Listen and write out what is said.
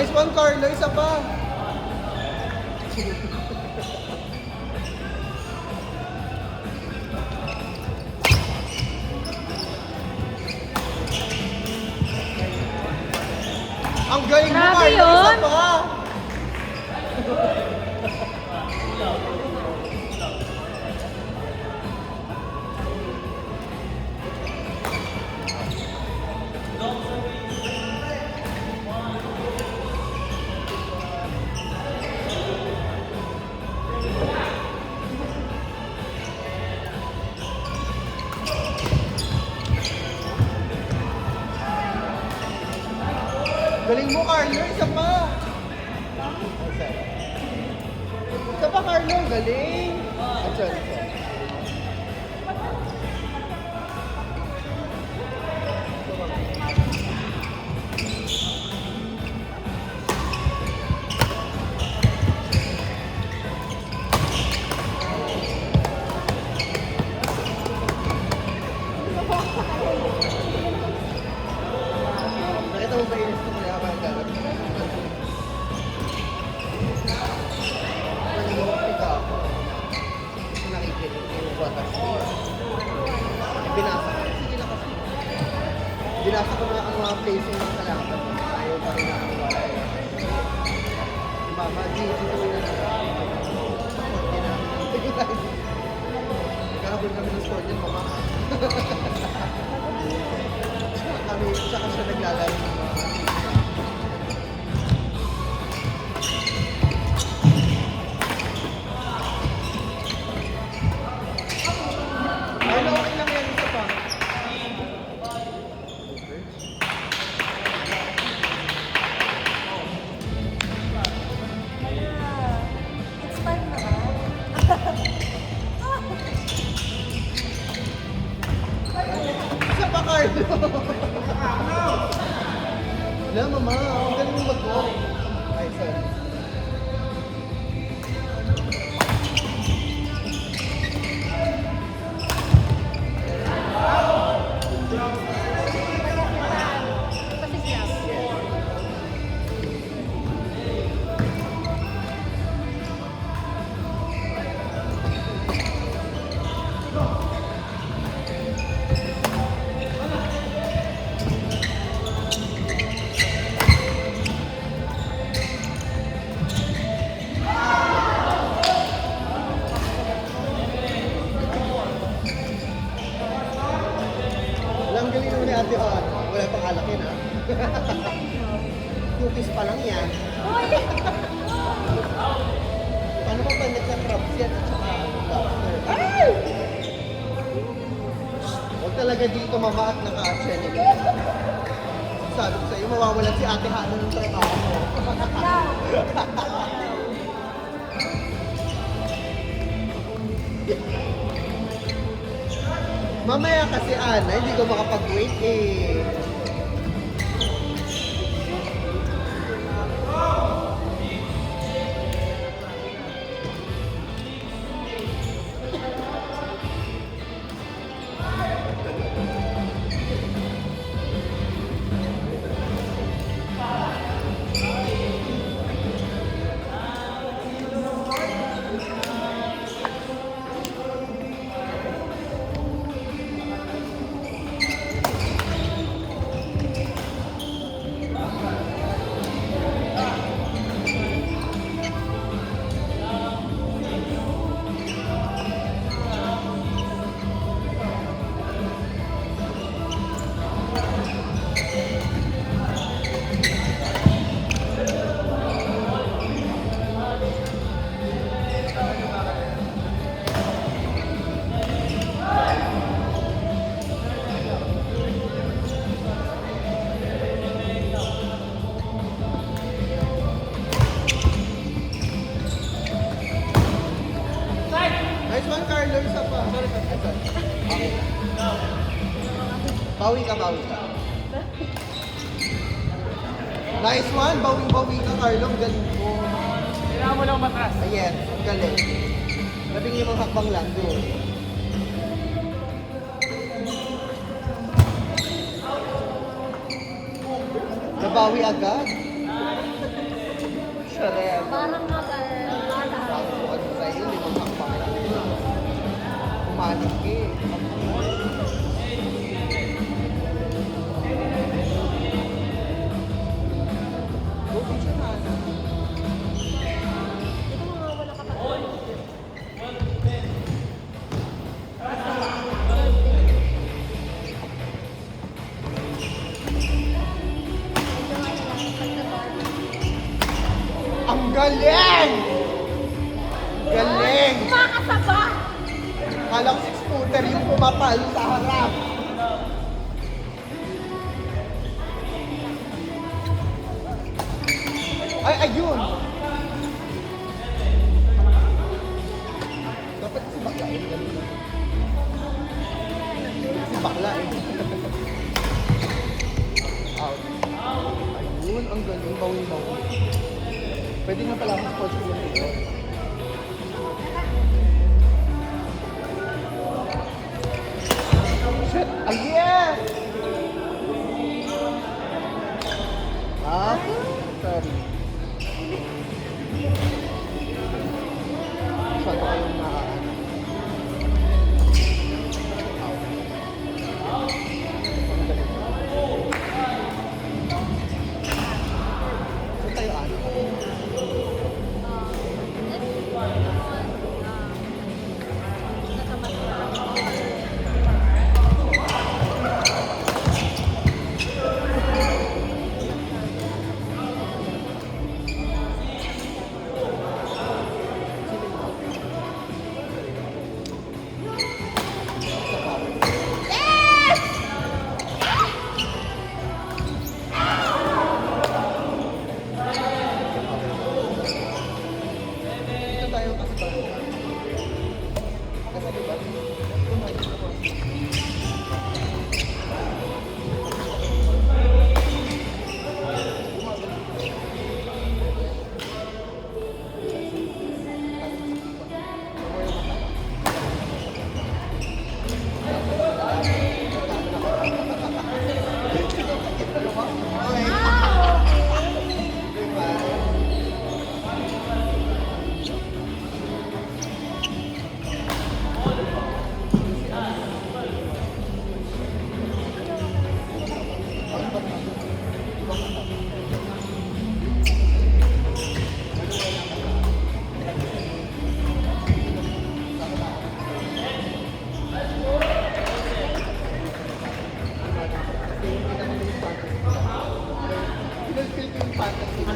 Nice one, Carlo. Isa pa. Ang galing mo, Grabe Carlo. Isa yun. pa. Galing mo, Carlo. Isa pa. Isa pa, Carlo. Galing. Sorry. Nakita mo ba inis ko kaya ba ang garap? Nag-iwakti ka ako. Kasi nakikinig yung batas ko. Binasa ko. Sige na kasi. Binasa ko na ang mga placing ng kalaban. Ayaw pa rin ako wala eh. Mama, GG ko na lang. Hindi na. Nagkakabul kami ng score din, mama. Tsaka siya naglalaro ng mga ano, okay lang yan, isa pa. It's time na ba? Isa pa, Carlo. Wala, mama. Ang galing mo mag-walk. Ay, sorry. Walang galing naman ni Ate Han. Wala pang alakin, ha? Cookies pa lang yan. Paano pa palit sa crabs yan at saka lobster? Ay! Huwag talaga dito mama at naka-chenig. Sabi ko sa'yo, mawawalan si Ate Hana ng trabaho mo. Mamaya kasi Ana, hindi ko makapag-wait eh. Nice one, Carlo. Isa pa. Okay. Bawi ka. Nice one. Bawi ka, Carlo. Ang galing mo. Kailangan mo lang matras. Yes, ang galing. Labing limang hakbang lang doon. Nabawi agad. Charel. Parang mag-alala. Tapos kung ano sa'yo, limang hakbang lang. Umalig ka eh. Go, picture na. Ito mga wala ka pa. Ang galing! Galing! Makasaba! Kalang six-footer yung pumapalo sa harap. Ay, ayun! Dapat si bakla eh. Si bakla eh. Out. Ayun, ang galing. Bawi-bawi. Pwede nga pala akong sports film ito. Shit! Ah, yes! Ah, sorry. Masyado kayong nakaano. Ang galing. Saan tayo ano? Dito tayo kasi parang kasi diba? Ito na ito po. Pinulfil ko yung fantasy.